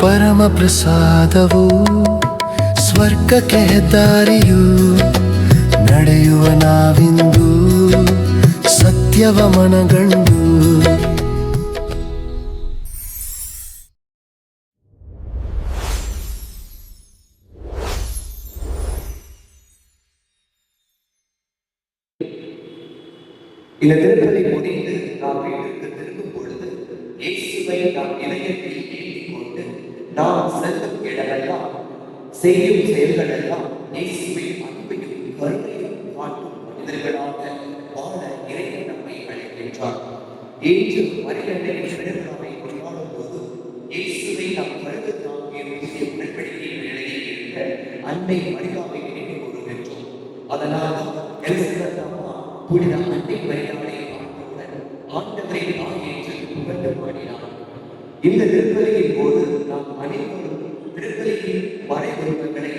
ಪರಮ ಪ್ರಸಾದವು ಸ್ವರ್ಗಕ್ಕೆ ಹೆದ್ದಾರಿಯು ನಡೆಯುವ ನಾವಿಂದು ಸತ್ಯವ ಮನಗಂಡು இந்த திருப்பதி முடிந்து நாம் வீட்டிற்கு திரும்பும் பொழுது இயேசுவை நாம் இதயத்தில் ஏற்றிக் கொண்டு நாம் செல்லும் இடமெல்லாம் செய்யும் செயல்களெல்லாம் இயேசுவின் அன்பையும் கருணையும் காட்டும் மனிதர்களாக வாழ இறைவன் நம்மை அழைக்கின்றார். இன்று மரியாதையின் திருவிழாவை கொண்டாடும் போது இயேசுவை நாம் கருத்து தாங்கிய புதிய உடன்படிக்கை வேலையில் இருந்த அன்னை மரியாதை நினைவு கூறுகின்றோம். அதனால் எலிசபெத் அம்மா புனித அன்னை மரியாதை பார்த்தவுடன் ஆண்டவரை தாய் என்று புகழ்ந்து பாடினார். இந்த திருப்பலியின் போது நாம் அனைவரும் திருப்பலியின் மறைமுகங்களை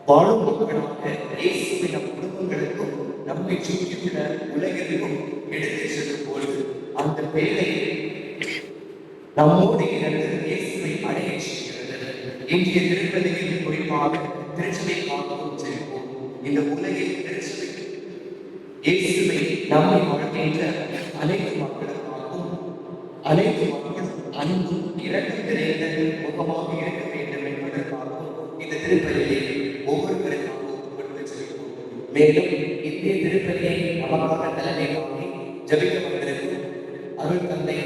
வாழும் மக்களாக இயேசுவை நம் குடும்பங்களுக்கும் நம்மை சுற்றியுள்ள உலகிற்கும் எடுத்துச் செல்லும் பொழுது அந்த வேலை நம்மோடு இருந்து இயேசுவை அடைய செய்கிறது. இன்றைய திருப்பலியில் குறிப்பாக திருச்சபை காக்கவும் செல்வோம். இந்த உலகில் திருச்சபை இயேசுவை நம்மை வாழ்கின்ற அனைத்து மக்களுக்காகவும் அனைத்து மக்களும் அன்பும் இரக்கம் நிறைந்த முகமாக இருக்க வேண்டும் என்பதற்காகவும் இந்த திருப்பலியை ஒவ்வொருவருக்காகவும் கொண்டு செல்வோம். மேலும் இந்திய திருப்பலியை நமக்காக தலைமை வாங்கி ஜபிக்க வந்திருக்கும் அருள் தந்தை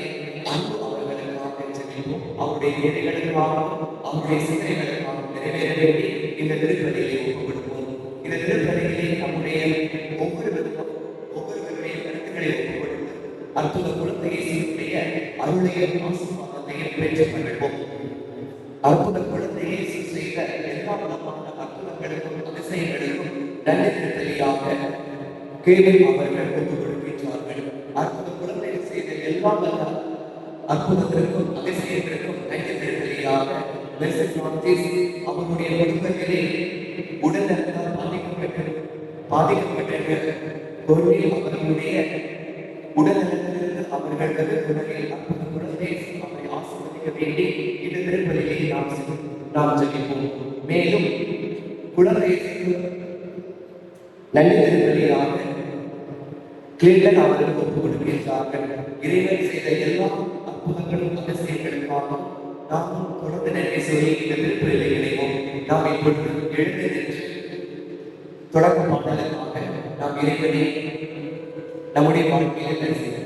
அன்பு அவர்களுக்காக ஜபிப்போம். அவருடைய ஏழைகளுக்காகவும் அவருடைய சிந்தனைகளுக்காகவும் நிறைவேற வேண்டி இந்த திருப்பலியை ஒப்புக் கொடுப்போம். இந்த திருப்பலிகளை நம்முடைய ஒவ்வொருவருடைய கருத்துக்களை ஒப்புக் கொடுத்து அற்புத குழந்தை இயேசுவுடைய அருளையும் ஆசீர்வாதத்தையும் பெற்றுக் கொள்வோம். அற்புத குழந்தை இயேசு செய்த எல்லா விதமான அற்புதங்களுக்கும் அதிசயங்களுக்கும் நன்றி திருப்பலியாக கேள்வி அவர்கள் ஒப்புக் கொடுக்கின்றார்கள். அற்புத குழந்தை செய்த எல்லா அற்புதத்திற்கும் அதிசயத்திற்கும் நன்றி திருப்பலியாக அவருடைய குடும்பத்திலே உடல்நலத்தால் பாதிக்கப்பட்ட அவர்களுடைய உடல்நலத்திலிருந்து அவர்கள் உலகில் அற்புத குழந்தை அவரை ஆசீர்வதிக்க வேண்டி இந்த திருப்பலியை நாம் ஜெபிப்போம். மேலும் குழந்தை நல்ல திருப்பலியாக கேட்டன் அவர்களுக்கு ஒப்புக் கொடுக்கின்றார்கள். இறைவன் செய்த எல்லா அற்புதங்களும் அதிசயங்களுக்காக நாமும் தொடர்ந்து நன்றி சொல்லி இந்த திருப்பலியை இணைவோம். நாம் இப்பொழுது எழுந்து நின்று தொடக்க பாடலுக்காக நாம் இறைவனை நம்முடைய வாழ்க்கையில் தரிசிப்போம்.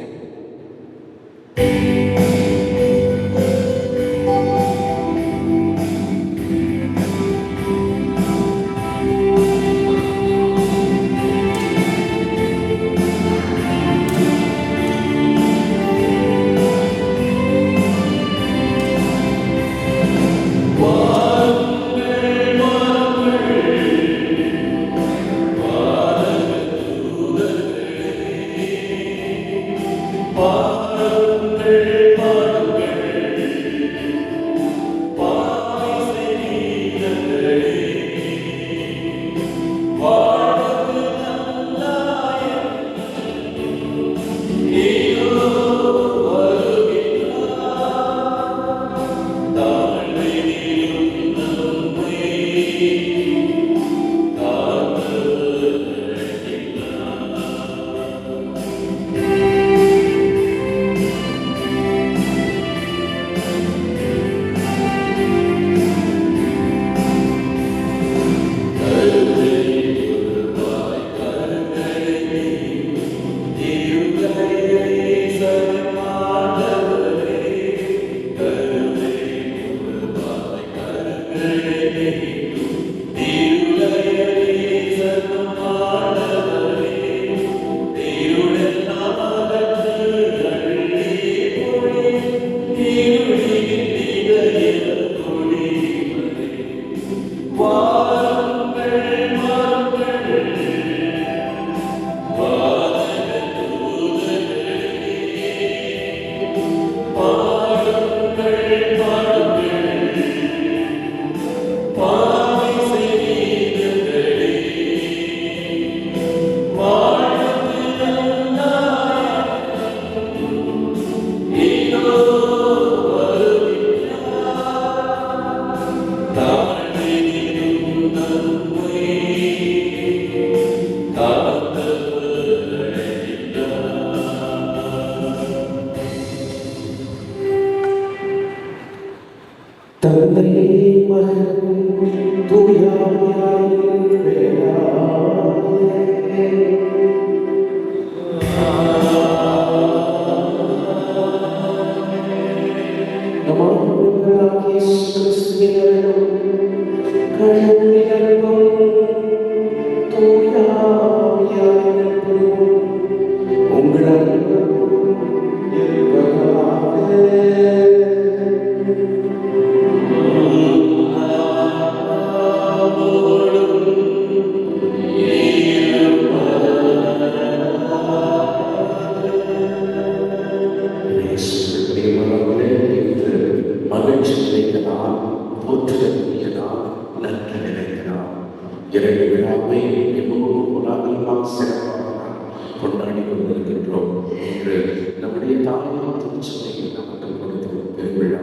அமைச்சரை நமக்கு கொடுத்த ஒரு பெருவிழா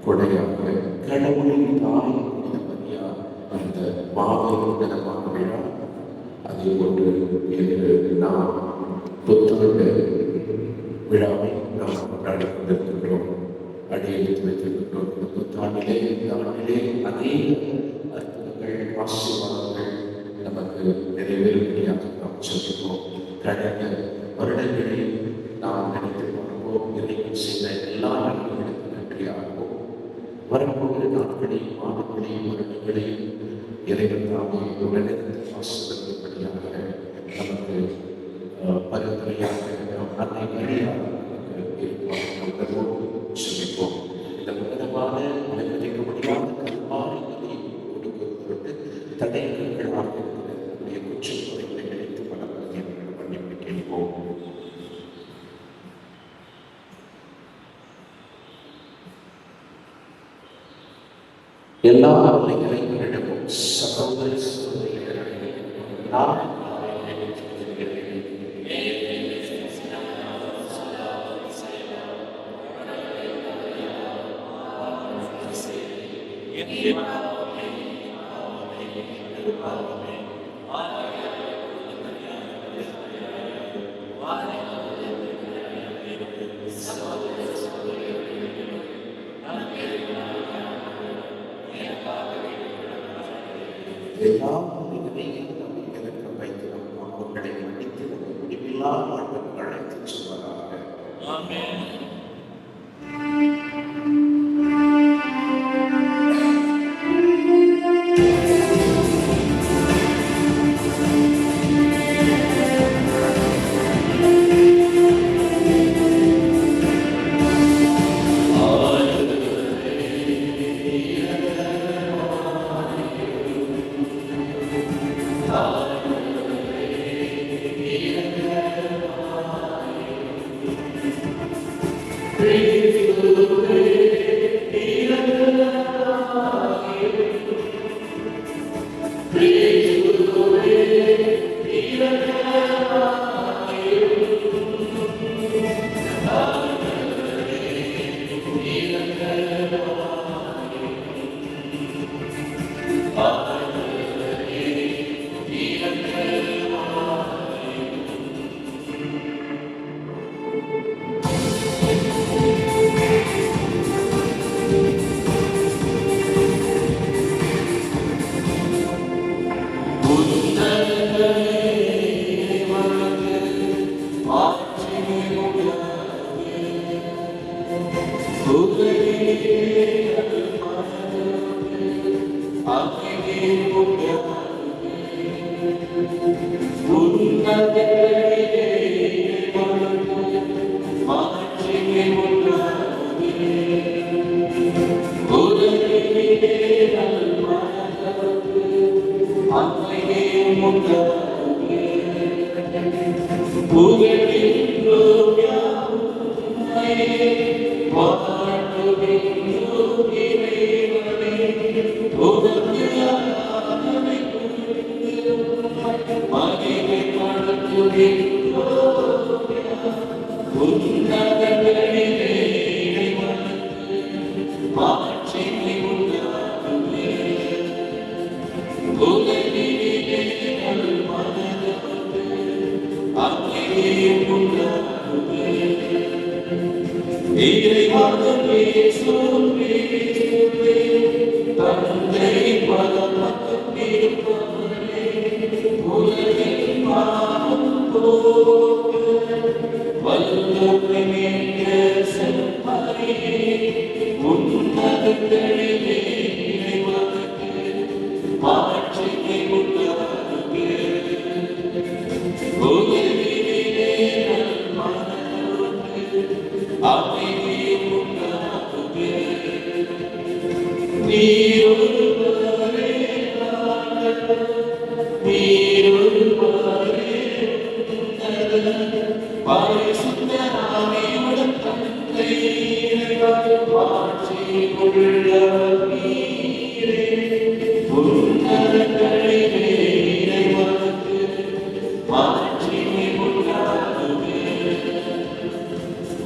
கொடையாக கடவுளின் தாய் மரியா அந்த மாபெரும் தினமான விழா. அதே போன்று இன்று நாம் புத்தாண்டு விழாவை நாம் கொண்டாடி கொண்டிருக்கின்றோம், அடியெடுத்து வைத்திருக்கின்றோம். இந்த புத்தாண்டிலே இந்த ஆண்டிலே அநேக அற்புதங்கள் ஆசீர்வாதங்கள் நமக்கு நிறைவேறும்படியாக நாம் சொல்கிறோம். கடந்த வருடங்களில் நாம் நினைத்து பார்ப்போம், இறைவன் செய்த எல்லா நன்மைகளுக்கு நன்றியாகவும் வரப்போகிற நாட்களையும் மாதங்களையும் வருடங்களையும் இறைவன் தாமே உலகத்தை ஆசீர்வதிப்படியாக நமக்கு பரிந்துரையாக அன்னை மரியா சொல்லிப்போம். இந்த உன்னதமான அனுமதிக்க முடியாத கல்வாரிகளை கொடுக்கப்பட்டு தடைகளாக நம்முடைய குற்றமுறைகளை நினைத்து பல மன்னிப்பு கேட்போம். எல்லா இறைவனிடமும் சகோதர சகோதரிகளை நான் எல்லா இறைவனையும் நம்மை இறக்க வைத்து நம் பாவங்களை மன்னித்து நம்மை முடிவில்லா வாழ்வுக்கு அழைத்துச் செல்வதாக. ஆமென்.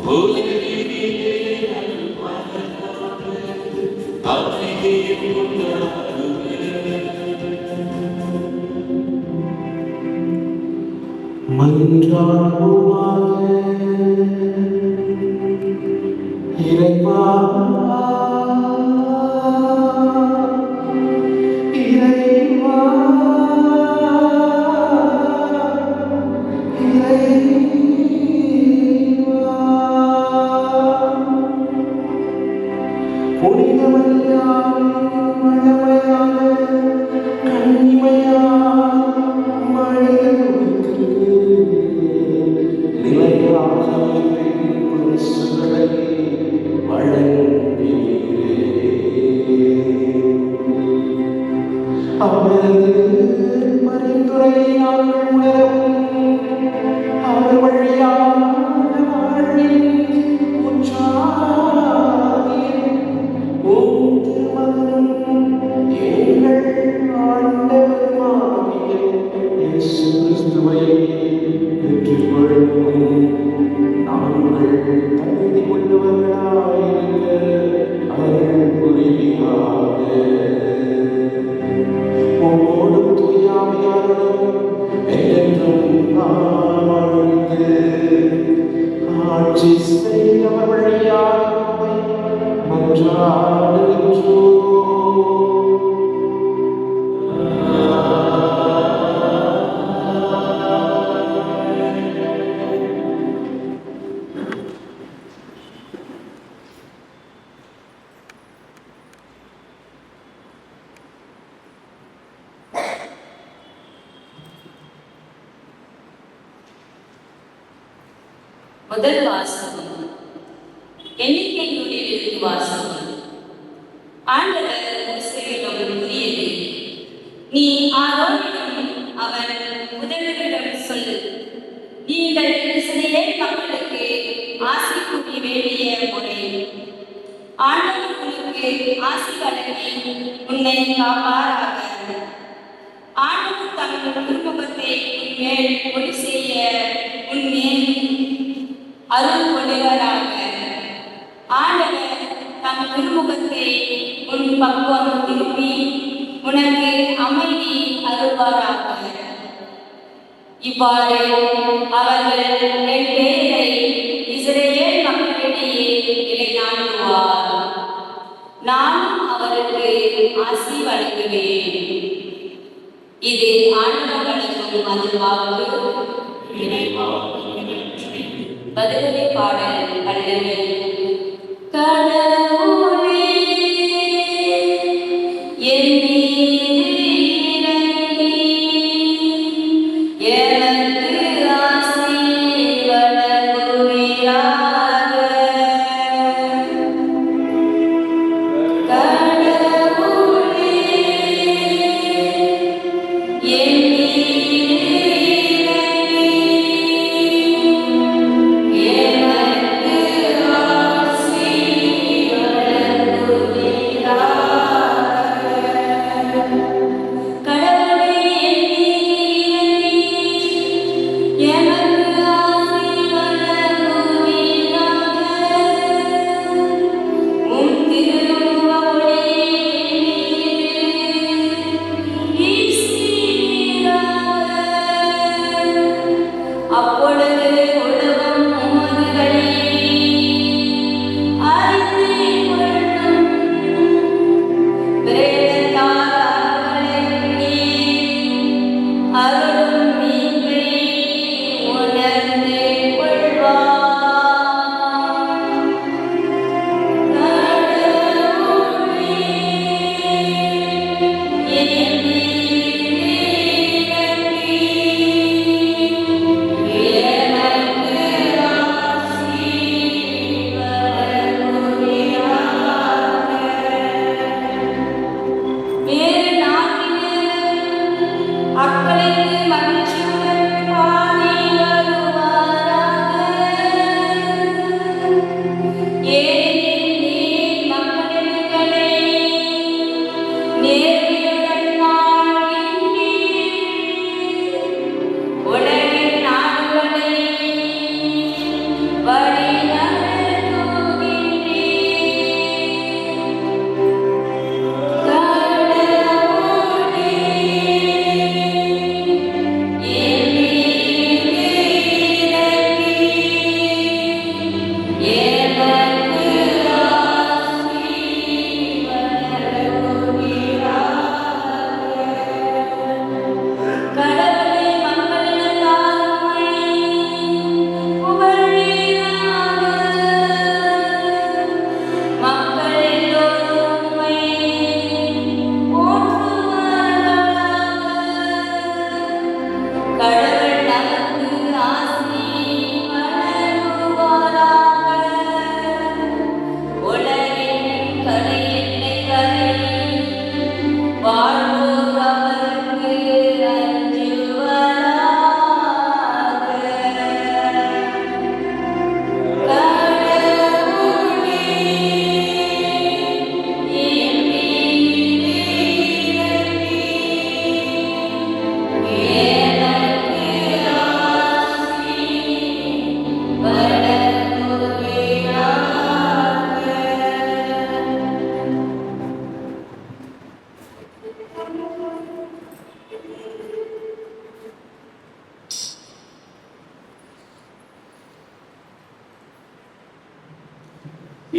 Holy மன்றாடுவோமாக. இறைவா, இறைவா, இறைவா. புனித மரியாவின் வல்லமையான கன்னிமையான மனிதனுக்கு நிலையான பரிசுகளை வழங்கினீரே. அவரது பரிந்துரையை நாங்கள் உணரவும் அவர் வழியாக வாழ்வில் உற்சாகியும் உம் திருமகனும் எங்கள் ஆண்டவருமாகிய இயேசு கிறிஸ்துவை பெற்றுக்கொள்ளும் நாங்கள் தகுதி கொண்டவர்களாயிருக்க அருள் புரிவீராக. உம்மோடும் தூயாவியாரோடும் என்றென்றும் வாழ்ந்து ஆட்சி செய்தவர் வழியாக மன்றாடுகின்றோம். முதல் வாசகம் எண்ணிக்கை நூலிலிருந்து வாசகம். ஆண்டவர் மோசேயிடம் கூறியது, நீ ஆரோனிடம் அவன் முதல்வரிடம் சொல்லு, நீங்கள் இஸ்ரவேல் மக்களுக்கு ஆசி கூற வேண்டிய முறை. ஆண்டவர் உனக்கு ஆசி வழங்கி உன்னை காப்பாராக. ஆண்டவர் தம் திருமுகத்தை உன்மேல் ஒளி செய்ய உன்மேல் அருள் கொள்ளுவராக. ஆண்டவர் தம் திருமுகத்தை உன் பக்கம் திருப்பி உனக்கு அமைதி அருள்வாராக. இவ்வாறு அவர்கள் என் பெயரை இஸ்ரவேல் மக்களிடையே நிலைநாட்டுவார். நானும் அவருக்கு ஆசி வழங்குவேன். இது ஆண்டவர் வழங்கும் அருள்வாக்கு. பதிலுரை பாடல் பல்லவி. கடவுளே என் மீது இறங்கி எனக்கு ஆசி வழங்குவீராக. கடவுளே என் மீது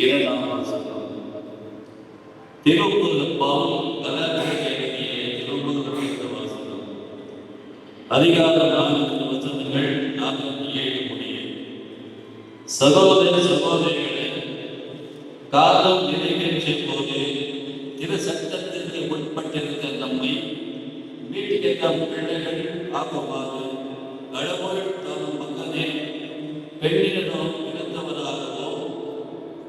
இரண்டாம் வாசகம். திருப்பூர் பவுல் கலாச்சாரிய திருப்பூர் வாசகம். அதிகாரம் 4 வசனங்கள் 4-7 முடிய. சகோதர சகோதரிகளே, காலம் நிறைவேற்றிய போது திரு சட்டத்திற்கு உட்பட்டிருந்த நம்மை மீட்க தம் பிள்ளைகள் ஆக்குமாறு கடவுள் தம் மகனே பெண்ணிடம் பிறந்தவராகவோ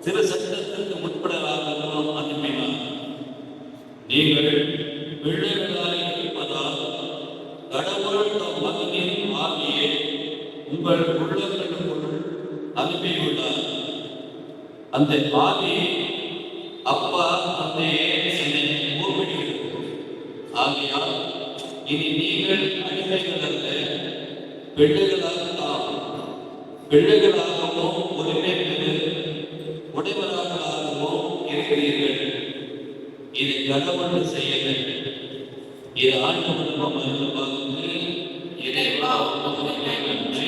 திரு சட்டத்திற்கு உட்படலாகவோ அனுப்பினார். நீங்கள் பிள்ளைகளாக இருப்பதால் கடவுள் தம் மகனின் ஆவியை உங்கள் உள்ளங்களுக்குள் அனுப்பியுள்ளார். அந்த ஆவி அப்பா தந்தையே என்னை கூப்பிடுகிறது. ஆகையால் இனி நீங்கள் அடிமைகள் அல்ல, பிள்ளைகளாகலாம். பிள்ளைகளாகவும் உரிமை பெறு உடையவர்களாகவும் இருக்கிறீர்கள். இதை கடவுள் செய்யலை. இது ஆண்டவரும் அருள்வாக்கு. இறைவா உமக்கு நன்றி.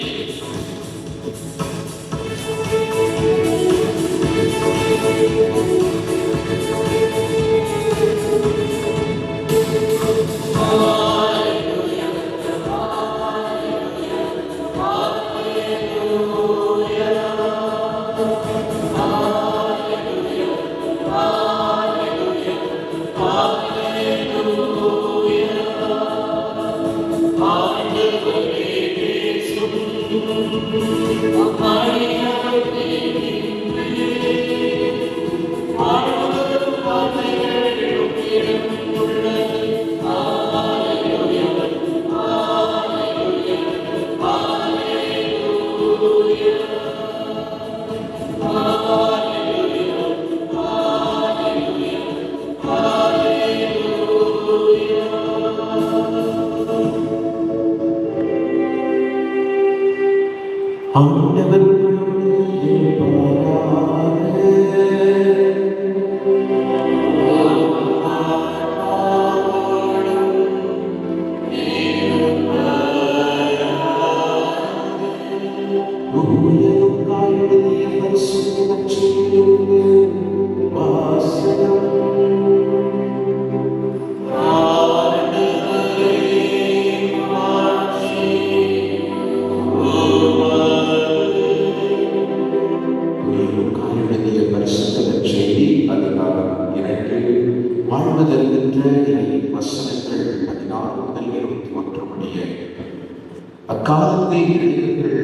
அக்காலத்தை இளைஞர்கள்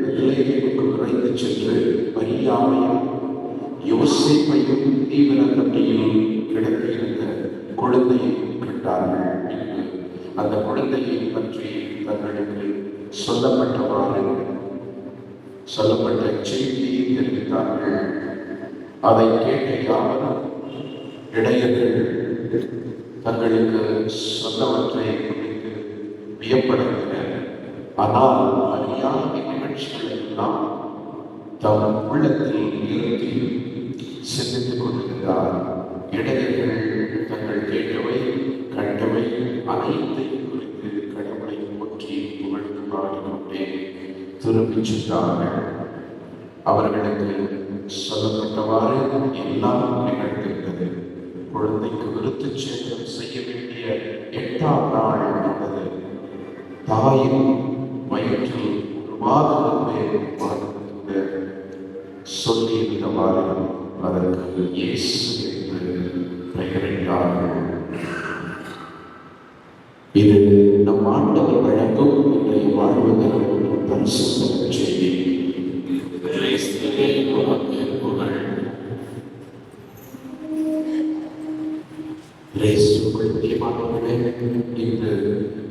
பெத்லகேமுக்கு விரைந்து சென்று மரியாவையும் யோசேப்பையும் தீவனத்தட்டியில் கிடத்தியிருந்த குழந்தையை கண்டார்கள். அந்த குழந்தையை பற்றி தங்களுக்கு சொல்லப்பட்ட செய்தியை தெரிவித்தார்கள். அதை கேட்ட யாவரும் இடையர்கள் தங்களுக்கு சொந்தவற்றை குறித்து வியப்படைந்தனர். ஆனால் மரியா நிகழ்ச்சிகளை எல்லாம் தம் உள்ளத்தில் இருத்தி சிந்தித்துக் கொண்டிருந்தார். இடையர்கள் தங்கள் கேட்டவை கண்டவை அனைத்தையும் குறித்து கடவுளை போற்றி புகழ்ந்து பாடிக்கொண்டே திரும்பிச் சென்றார்கள். அவர்களுக்கு சொல்லப்பட்டவாறு எல்லாம் நிகழ்ந்திருந்தது. குழந்தைக்கு விருத்து சேதம் செய்ய வேண்டிய 8ஆம் நாள் வந்தது. தாயின் வயிற்றில் ஒரு மாதமே வாழ்ந்து சொல்லியிருந்தவாறு அதற்கு இயேசு என்று பெயரிட்டார்கள். இது நம் ஆண்டவர் வழங்கும் இன்றைய வாழ்வுதல் பரிசுத்த செய்தி. இன்று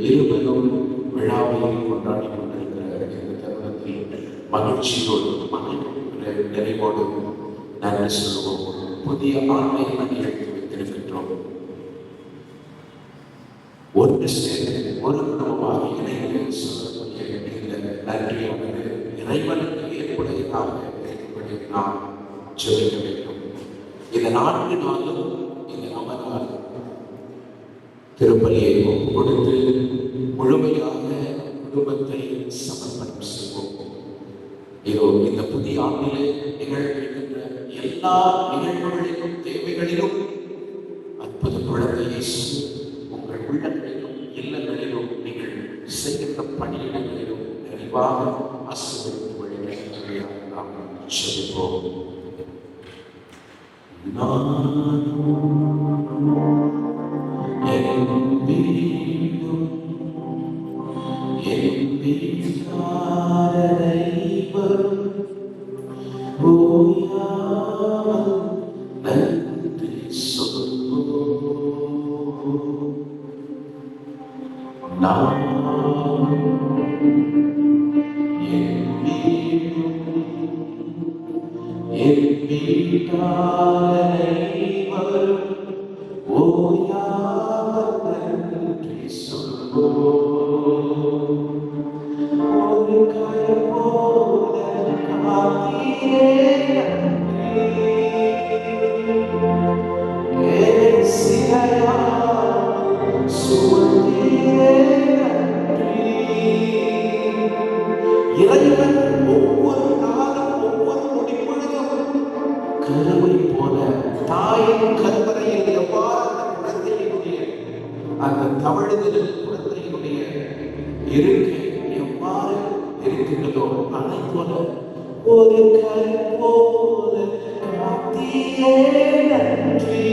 இருவரும் விழாவையில் கொண்டாடி கொண்டிருக்கிற இந்த தருணத்தில் மகிழ்ச்சியோடு நிறைவோடு நன்றி சொல்லுவோம். புதிய ஆண்டை எடுத்து வைத்திருக்கின்றோம். ஒன்று சேர்ந்து ஒரு குடும்பமாக இணைந்து சொல்லக்கூடிய இந்த நன்றியானது இறைவனுக்கு ஏற்புடையதாக ஏற்படுத்தி நாம் சொல்லிக்க வேண்டும். இந்த 4 நாளும் இந்த அமர்வால் திருப்பலியை கொடுத்து முழுமையாக குடும்பத்தை சமர்ப்பணம் செய்வோம். இதோ இந்த புதிய ஆண்டிலே நிகழ்கின்ற எல்லா நிகழ்வுகளிலும் தேவைகளிலும் அற்புத குழந்தை இயேசு உங்கள் உள்ளங்களிலும் இல்லங்களிலும் நீங்கள் செய்கின்ற பணியிடங்களிலும் நிறைவாக ஆசீர்வதித்து வழிநடத்துவதாக நாம் செல்வோம். இறைவன் ஒவ்வொரு நாளும் ஒவ்வொரு நொடி பொழுதும் கருவை போல தாயின் கருவறையில் எவ்வாறு அந்த குழந்தையினுடைய அந்த தவழுதலில் குழந்தையினுடைய இருக்கை எவ்வாறு இருக்கின்றதோ அதை போல ஒரு கரு போல காத்தியே நன்றி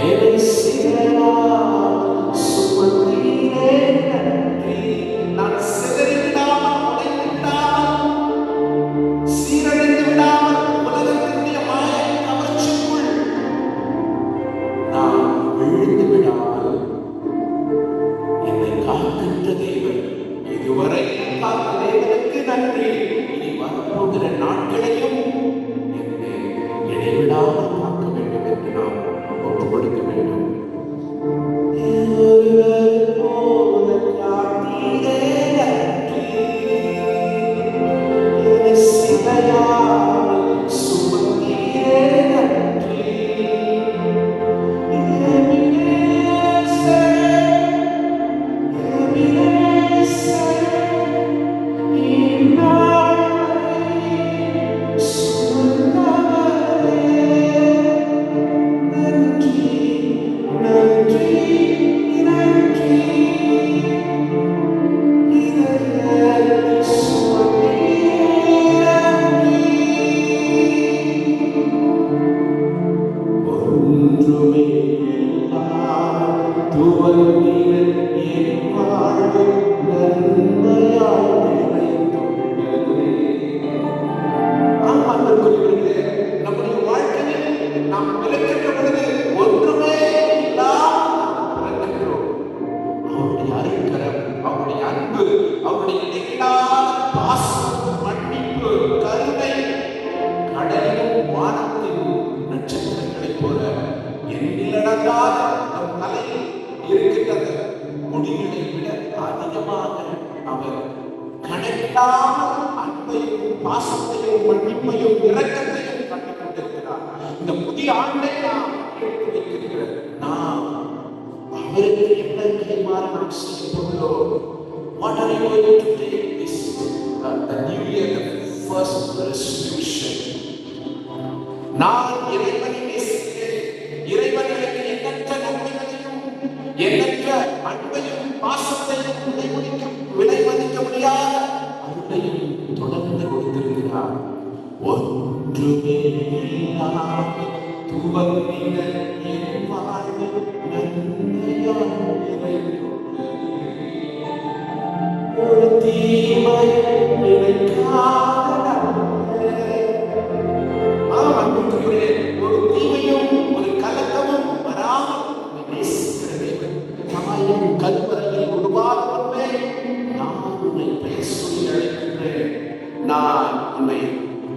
ஏழை சிறையா சுமந்தீரே நன்றி. நான் சிதறிவிடாமல் உடைந்துவிடாமல் சீரழிந்து விடாமல் உலகத்தினுடைய மாய கவர்ச்சிக்குள் நான் விழுந்து விடாமல் என்னை காக்கின்ற தேவன், இதுவரை காத்த தேவனுக்கு நன்றி. இனி வரப்போகிற நாட்களையும் என்னை இடைவிடாமல் காக்க வேண்டும் என்று நாம் ஒப்பு கொடுக்க வேண்டும். பாசத்தையும் மன்னிப்பையும் இரக்கத்தையும் கண்டுக் கொண்டிருக்கிறார். இந்த புதிய ஆண்டை நாம் எடுத்து வைத்திருக்கிறது. நாம் அவருக்கு என்ன கைமாற நாம் செய்ய போகிறோம்? What are you going to take this the new year, the first resolution? நான் இறைவனை நேசிக்கிறேன். இறைவன் எனக்கு எண்ணற்ற நன்மைகளையும் எண்ணற்ற அன்பையும் பாசத்தையும் விலை மதிக்க முடியாத அருளையும் தொடர்ந்து கொடுத்திருக்கிறார். ஒன்றுமே இல்லாமல் துவங்கின என் வாழ்வு நன்மையால் நிறைந்துள்ளது. ஒரு தீமையும் நினைக்காத ஒரு தீமையும் ஒரு கலக்கமும் வராமல் தாயின் கருவறையில் உருவாக வந்தே நான் உன்னை பெயர் சொல்லி அழைக்கின்றேன். நான் உன்னை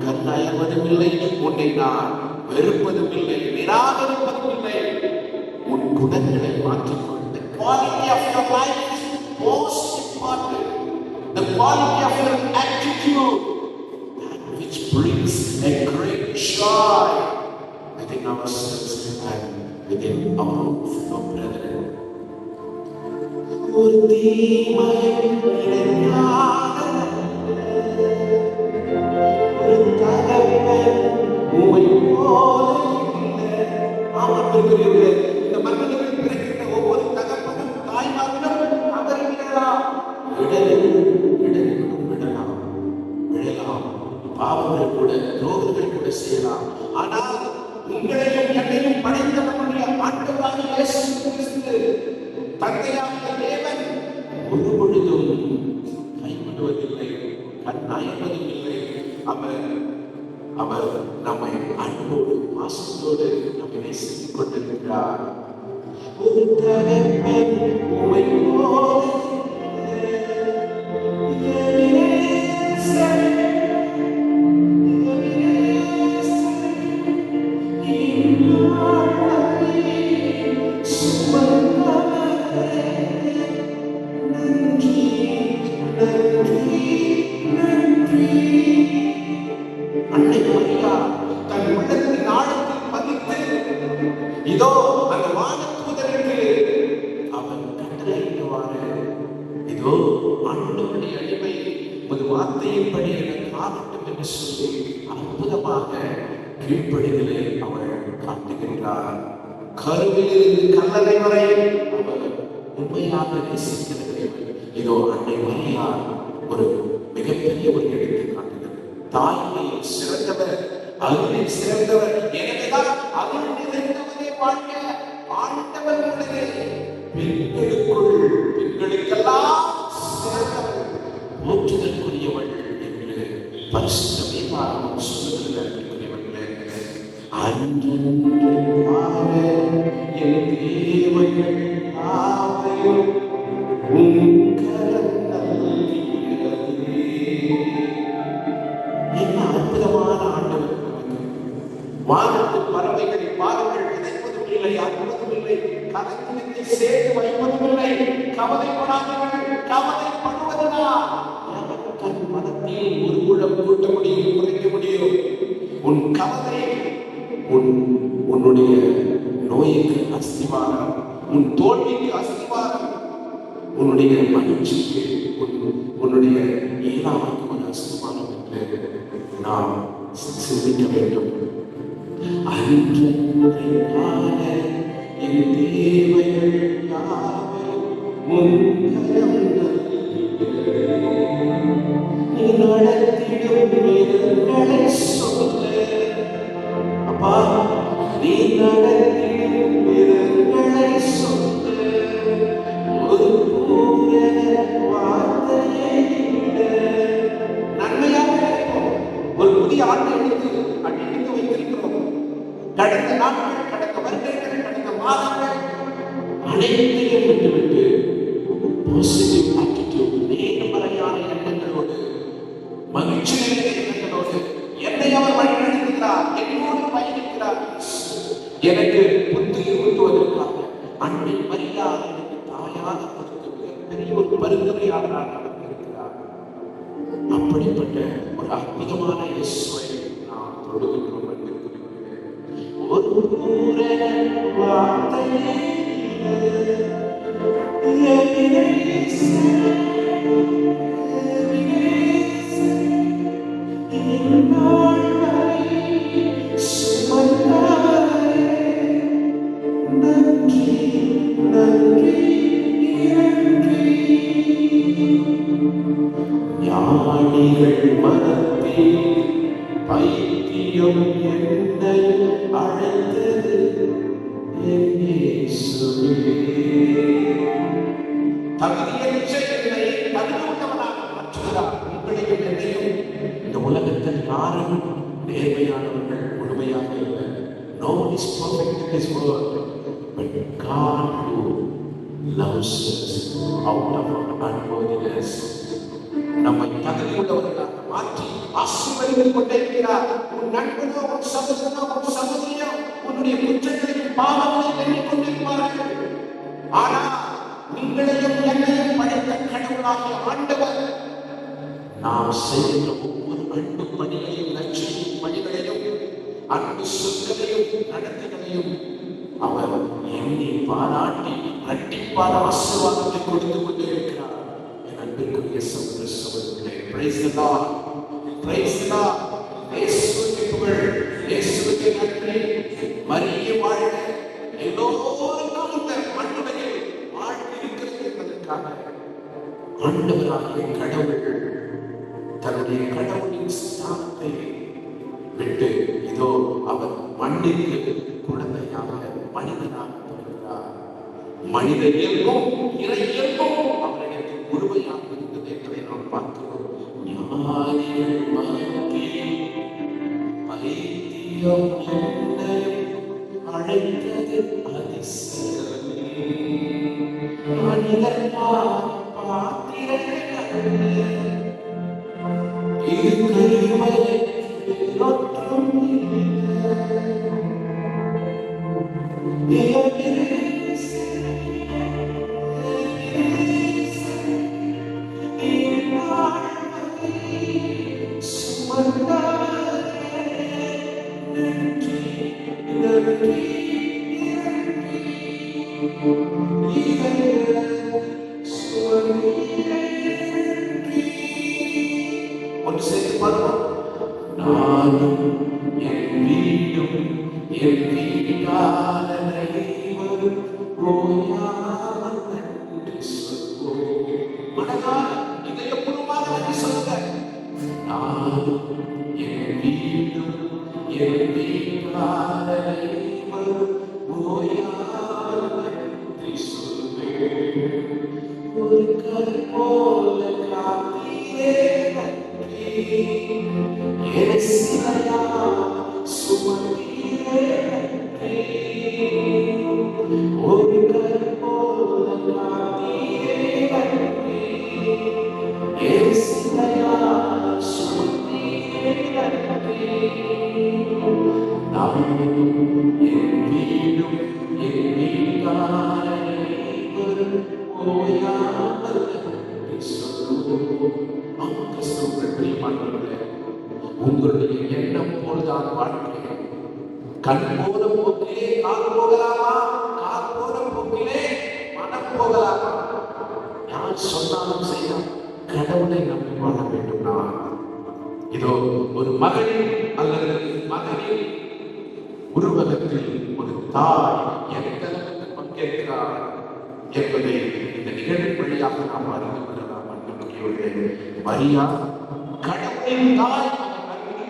கண்ணயர்வதும் இல்லை, உன்னை நான் வெறுப்பதும் இல்லை, நிராகரிப்பதும் இல்லை. உன் குணங்களை மாற்றிக்கொள். The quality of your life is most important. The quality of your attitude, that which brings a great joy within ourselves and within our own fellow brethren. ஒரு தீமையும் நினைக்காத ஒரு யாரும் கூட ரோகர்கள் கூட செய்யலாம். ஆனால் உங்களையும் என்னையும் படைத்த நம்முடைய ஆண்டவராகிய இயேசு கிறிஸ்து தந்தையாகிய தேவன் ஒரு பொழுதும் கைவிடுவதில்லை, கண்ணாய்வதும் இல்லை. அவர் நம்மை அன்போடு பாசத்தோடு நம்மை நேசித்துக் கொண்டிருக்கிறார். ஒரு தகப்பன் உம்மை போல அன்னை மரியா தன் உள்ளத்தின் ஆழத்தில் பதித்து இதோ அந்த வானதூதருக்கு அவன் கட்டளையிடுவாரு, இதோ ஆண்டவருடைய அடிமை ஒரு வார்த்தையின்படி எனக்கு ஆகட்டும் என்று சொல்லி அற்புதமாக கீழ்ப்படிகளை அவர் காட்டுகின்றார். கருவிலிருந்து கல்லறை வரை அவர் உண்மையாக நேசிக்கிறவர்கள். இதோ அன்னை மரியா ஒரு மிகப்பெரிய ஒரு எடுத்துக்காட்டுகிறது. தாய்மையில் சிறந்தவர், அருளில் சிறந்தவர். எனவேதான் அருள் நிறைந்தவரே வாழ்க, ஆண்டவர் உள்ளது. பெண்களுக்கெல்லாம் சிறந்தவர், போற்றுதற்குரியவள் என்று பரிசுத்த வேதாகமம் சொல்லுகிறவர்களே. அன்றென்றாக என் தேவைகள் யாவையும் என்ன அற்புதமான ஆண்டவர்! வானத்து பறவைகளை பாருங்கள், விதைப்பதும் இல்லை, அறுப்பதும் இல்லை, கதைத்து சேர்த்து வைப்பதும் இல்லை. கவலைப்படாதீர்கள், கவலைப்படுவதனால் தன் மனத்தில் ஒரு குழம் கூட்ட முடியும், குறைக்க முடியும். உன் கவலை உன்னுடைய நோய்க்கு அஸ்திவாரம், உன் தோல்விக்கு அஸ்திவாரம், உன்னுடைய மகிழ்ச்சிக்கு, உன்னுடைய இயலாமைக்கு ஒரு அஸ்திவாரம் என்று நாம் சிந்திக்க வேண்டும். அன்றென்றான என் தேவைகள் யாவையும் உன்கரம் நீ நடத்திடும் வீரர்களை சொல்ல. அப்பா, நீ நடத்திடும் வீரர்களை சொல்ல. ஒரு பூரண வார்த்தையை நன்மையாக இருக்கும். ஒரு புதிய ஆண்டை எடுத்து அடித்து வைத்திருக்கிறோம். கடந்த நாட்கள், கடந்த வருடங்கள், கடந்த மாதங்கள் அனைத்தையும் விட்டுவிட்டு பாசிட்டிவ் ஆட்டிடியூட், நேர்மறையான எண்ணங்களோடு, மகிழ்ச்சி நிறைந்த எண்ணங்களோடு என்னை அவர் வழிநடத்துகிறார், என்னோடு பயணிக்கிறார். எனக்கு புத்துயிர் ஊட்டுவதற்காக அன்னை மரியா எனக்கு தாயாக பெரிய ஒரு பரிந்துரையாளராக நடந்திருக்கிறார். அப்படிப்பட்ட ஒரு அற்புதமான இயேசுவை நாம் தொழுகின்றோம். ஒரு வார்த்தையை ஞானிகள் மனத்தில் பைத்தியம் என்னை அழைத்தது என் இயேசுவே. தகுதியற்ற என்னை தகுதியுள்ளவனாக மாற்றுகிறார். உங்களையும் என்னையும் இந்த உலகத்தில் யாரும் நேர்மையானவர்கள் முழுமையாக இல்லை. No one is perfect in this world, but God who loves us out of our unworthiness நம்மை தகுதியுள்ளவர்களாக மாற்றி ஆசீர்வதித்துக் கொண்டிருக்கிறார். உன் நண்பனோ, உன் சகோதரனோ, உன் சகோதரியோ உன்னுடைய குற்றங்களையும் பாவங்களையும் எண்ணிக் கொண்டிருப்பார்கள். ஆனால் உங்களையும் என்னையும் படைத்த கடவுளாகிய ஆண்டவர் நாம் செய்கின்ற ஒவ்வொரு அன்பு பணிகளையும், லட்சிய பணிகளையும், அன்பு சொற்களையும், நடத்தைகளையும் அவர் எண்ணி பாராட்டி இரட்டிப்பான ஆசீர்வாதத்தை கொடுத்து கொண்டே இருக்கிறார். என் அன்பிற்குரிய சகோதர சகோதரிகளே, praise the Lord, praise the Lord. இயேசுவுக்கு புகழ், இயேசுவுக்கு நன்றி. மரியே வாழ்க. எல்லோரும் இந்த மண்ணுலகில் வாழ்க்கை இருக்கிறது என்பதற்காக ஆண்டவராகிய கடவுள் தன்னுடைய கடவுளின் ஸ்தானத்தை விட்டு இதோ அவர் மண்ணிற்கு குழந்தையாக மனிதனாக பிறக்கிறார். மனித இயல்பும் இறை இயல்பும் அவரிடத்தில் முழுமையாக இருந்தது என்பதை நாம் பார்க்கிறோம். ஞானிகள் மத்தியில் பைத்தியம் என்னை அழைத்தது அதிசயமே. மனிதர் பாத்திரங்கள் இது கருவறை ஒன்றும் ஒன்று சேர்த்து பார்ப்போம். நானும் என் வீடும் என் வீட்டார் அனைவரும் ஓயாமல் நன்றி சொல்வோம். மனதார இதயபூர்வமாக நன்றி சொல்லுங்க. நானும் என் வீடும் என் வீட்டார் அனைவரும் ஓயாமல் நன்றி சொல்வேன். ஒரு கல் போல காத்தீரே நன்றி. எரசிலையா சுமந்தீரே நன்றி. ஒரு கல் போல காத்தீரே நன்றி. எரசிலையா சுமந்தீரே நன்றி. நானும் என் வீடும் என் வீட்டார் அனைவரும் ஓயாமல் நன்றி சொல்வோம். உங்களுடைய எண்ணம் போலதான் வாழ்க்கை. கண் போன போக்கிலே கால் போகலாமா? கால் போன போக்கிலே மனம் போகலாமா? யார் சொன்னாலும் செய்யலாம். கடவுளை நம்பி வாழ வேண்டும். நான் இதோ ஒரு மகனின் அல்லது மகனின் உருவகத்தில் ஒரு தாய் எந்த அளவுக்கு பங்கேற்கிறார் என்பதை இந்த நிகழ்வின் வழியாக நாம் அறிந்து கொள்ளலாம். அன்புக்குரியவர்களே, மரியா கடவுளின் தாய்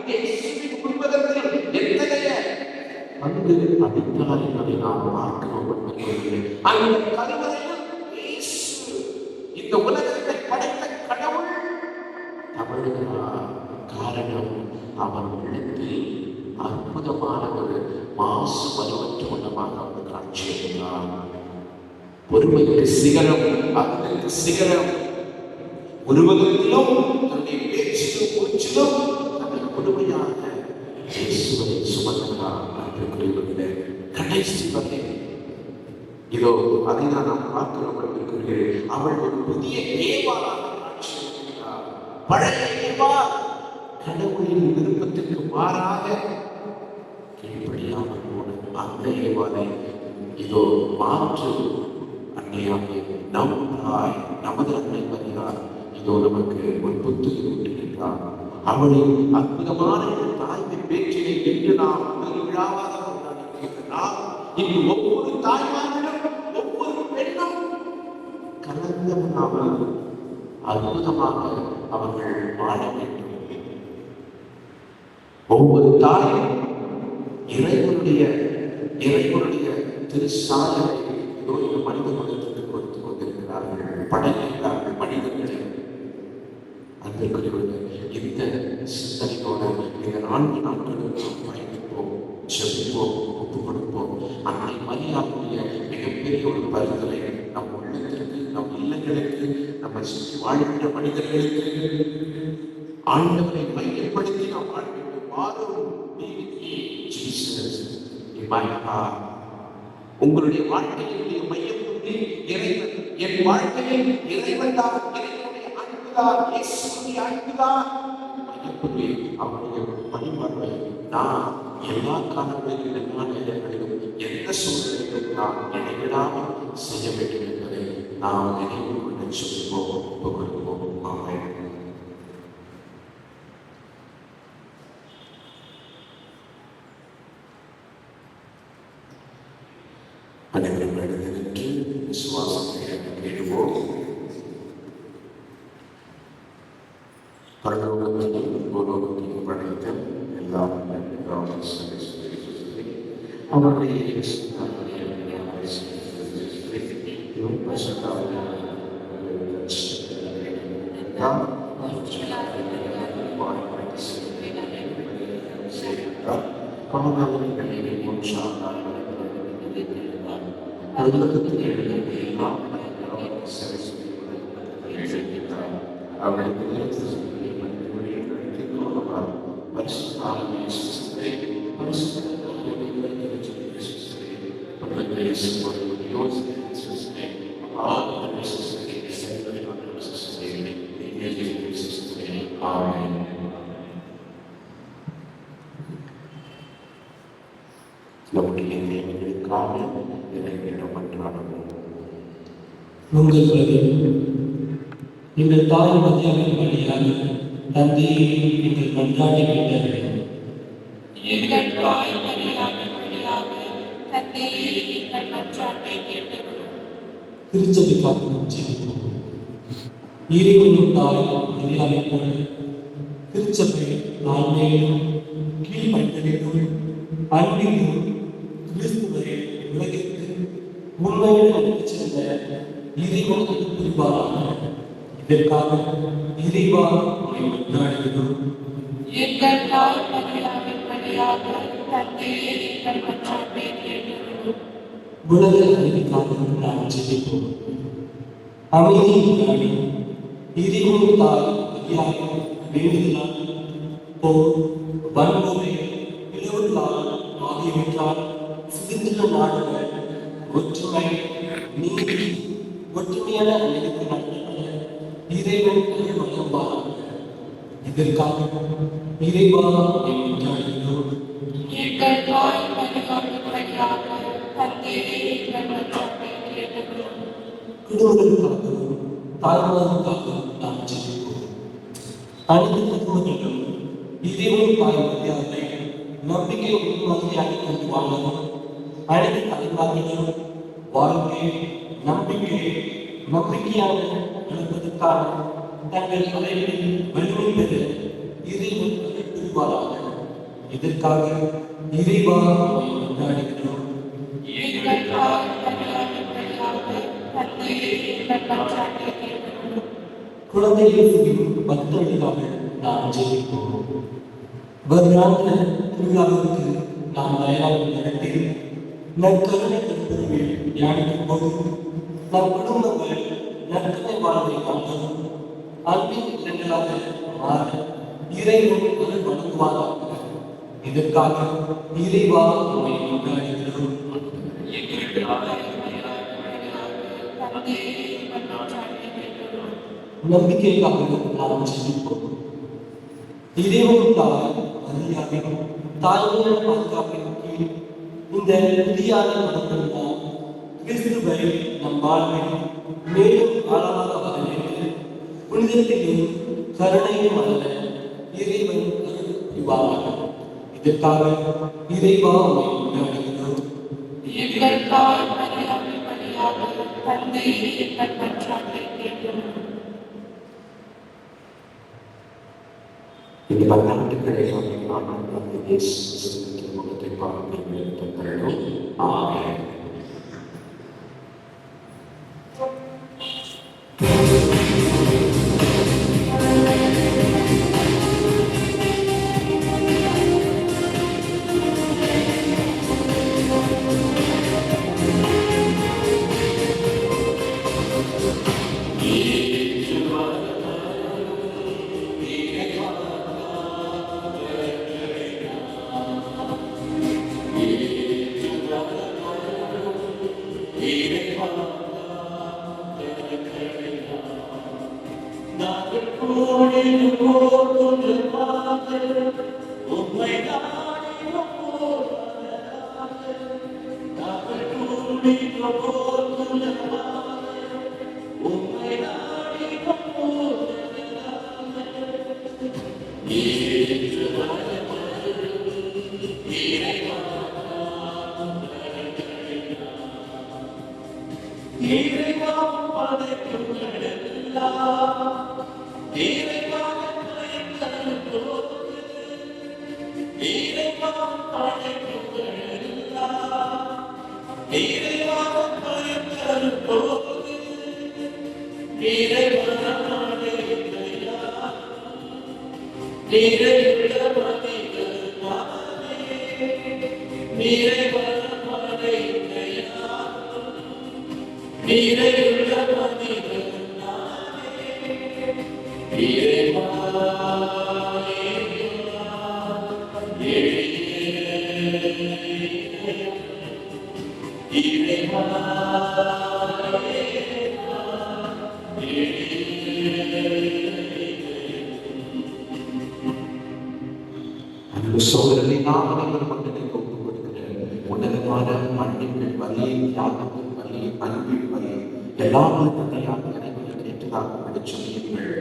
இயேசுவின் உருவகத்தில் எத்தகைய பங்கு அளித்தார் என்பதை நாம் பார்க்கிறோம். அந்த கருவறையில் இயேசு இந்த உலகத்தை படைத்த கடவுள் தவழுகிறார். காரணம், அவர் உள்ளத்தில் அற்புதமான ஒரு மாசு மறுவற்ற உள்ளமாக அவர் காட்சியளித்தார். பொறுமைக்கு சிகரம், அன்புக்கு சிகரம். உருவகத்திலும் தன்னுடைய பேச்சிலும் மூச்சிலும் தன்னை பொறுமையாக இயேசுவை சுமந்தார். அன்புக்குரியவர்களே, கடைசி வரை இதோ அதைதான் நாம் பார்க்கிறோம். அன்புக்குரியவர்களே, அவள் ஒரு புதிய ஏவாளாக காட்சியளிக்கிறார். பழைய ஏவா கடவுளின் விருப்பத்திற்கு மாறாக கீழ்ப்படியாமல் போன அந்த ஏவாளை இதோ மாற்று அன்னையாக நம் தாய், நமது அன்னை மரியா இதோ நமக்கு ஒரு புத்துயிர் ஊட்டுகின்றார். அவளின் அற்புதமான தாய்மை பேச்சினை இன்று நாம் விழாவாக கொண்டாடுகிறோம். இன்று ஒவ்வொரு தாய்மாரிடம் ஒவ்வொரு பெண்ணும் கலந்தவனாமல் அற்புதமாக அவர்கள் வாழ வேண்டும். ஒவ்வொரு தாயும் இறைவனுடைய திருசாலை இதோ இந்த மனித குலத்திற்கு கொடுத்து கொண்டிருக்கிறார்கள், படைக்கிறார்கள் மனிதர்களை. அன்புக்குரியவர்களே, இந்த சிந்தனையோடு இந்த 4 நாட்களுக்கு பயணிப்போம், செல்வோம், ஒப்புக் கொடுப்போம். அன்னை மரியாதைய மிகப்பெரிய ஒரு பரிந்துரை நம் உள்ளத்திற்கு, நம் இல்லங்களுக்கு, நம்மை சுற்றி வாழ்கின்ற மனிதர்களுக்கு ஆண்டவரை மையப்படுத்தி நாம் வாழ வேண்டும். உங்களுடைய வாழ்க்கையினுடைய மையம் இறைவன். என் வாழ்க்கையில் இறைவன் தான், இறைவனுடைய அன்புதான், இயேசுவின் அன்புதான் மையப்பொருளே. அவருடைய வழிபாட்டை நான் எல்லா காலங்களிலும், எல்லா நேரங்களிலும், எந்த சூழ்நிலையிலும் நான் இடைவிடாமல் செய்ய வேண்டும் என்பதை நாம் நினைவு கொண்டு சொல்லுவோம், ஒப்புக் கொடுப்போம். ஆமென். அனைவரிடத்திற்கு விசுவாசத்தை கேடுவோம். பரலோகத்தையும் பூலோகத்தையும் படைத்த எல்லாம் அவருடைய உங்கள் பிரதி எங்கள் தாய் மத்தியாவின் வழியாக தந்தையை நீங்கள் மன்றாடி கேட்டார்கள். எங்கள் தாய் மரியாவின் வழியாக தந்தையை எங்கள் மன்றாட்டை கேட்டருளும். திருச்சபைக்காக ஜெபிப்போம். இறைவனின் தாய் மரியாதை போல திருச்சபை ஆண்மையிலும் கீழ்ப்படிதலிலும் அன்பிலும் கிறிஸ்துவை உலகிற்கு உண்மையில் அழைத்துச் சென்ற இறைவனுக்கு புரிவாராக. இதற்காக இறைவா கொண்டாடுகிறோம். எங்கள் தாய் மரியாவின் வழியாக தந்தையை எங்கள் மன்றாட்டை கேட்டருளும். உலக அமைதிக்காக நாம் ஜெபிப்போம். அமைதியின் நாடி இறைவனின் தாய் மரியாதை வேண்டுதலால் போர், வன்முறை, பிளவுகளால் ஆகியவற்றால் சிதைந்துள்ள நாடுகள் ஒற்றுமை, நீதி, ஒற்றுமையான அமைதிக்கு நடத்தப்பட இறைவன் அருள் வழங்குவாராக. இதற்காக இறைவா கொண்டாடுகிறோம். எங்கள் தாய் மரியாவின் வழியாக தந்தையை எங்கள் மன்றாட்டை கேட்டருளும். குடும்பங்களுக்காகவும் தாய்மார்களுக்காகவும் நாம் ஜெபிப்போம். அனைத்து குடும்பங்களும் இறைவனின் தாய் மரியாதை நம்பிக்கை உறுதியாக கொண்டு வாழவும், அனைத்து தலைவர்களும் வாழ்க்கை, நம்பிக்கையாக வளர்ப்பதற்கான தங்கள் தலைவரில் வலிமை பெற இறைவன் புரிவாராக. இதற்காக இறைவா கொண்டாடுகிறோம். எங்கள் தாய் மரியாவின் வழியாக தந்தையை எங்கள் மன்றாட்டை கேட்டருளும். குழந்தை இயேசுவின் பக்தர்களுக்காக நாம் ஜெபிப்போம். வருடாந்திர திருவிழாவிற்கு நாம் தயாராக நடத்தி நற்கருணை திருப்பதிகள் தியானிக்கும் போது நம் குடும்பங்கள் நற்கனை வாழ்வை காண்பதும் அன்பின் இல்லங்களாக மாற இறைவன் அருள் வழங்குவாராக. இதற்காக இறைவா நம்மை கொண்டாடுகிறோம். தந்தையை எங்கள் மன்றாட்டை கேட்டருளும். நம்பிக்கைக்காக நாம் ஜெபிப்போம். இறைவன் தாய் மரியாவின் தாய்மையான பாதுகாப்பின் கீழ் இந்த புதிய நடத்தினால் கிறிஸ்துவை நம் வாழ்வில் மேலும் ஆழமாக வரவேற்று புனிதத்திலும் கருணையும் வளர இறைவன் அருள் புரிவாராக. இதற்காக இறைவா உம்மை கொண்டாடுகிறோம். எங்கள் தாய் மரியாவின் வழியாக தந்தையை எங்கள் மன்றாட்டை கேட்டருளும். இந்த பன்னாட்டுகளை முகத்தை பார்க்கிறோம். ஆமென். இறைவா சோதரனை நாம் அனைவரும் மன்னனுக்கு ஒப்புக் கொடுக்கிறேன். உன்னதமான மன்னிப்பின் வழியை, தியாகத்தின் வழியை, அன்பின் வழியை எல்லாரும் தந்தையாக இறைவனை ஏற்றதாக படிச்சொல்லுங்கள்.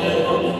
Amen.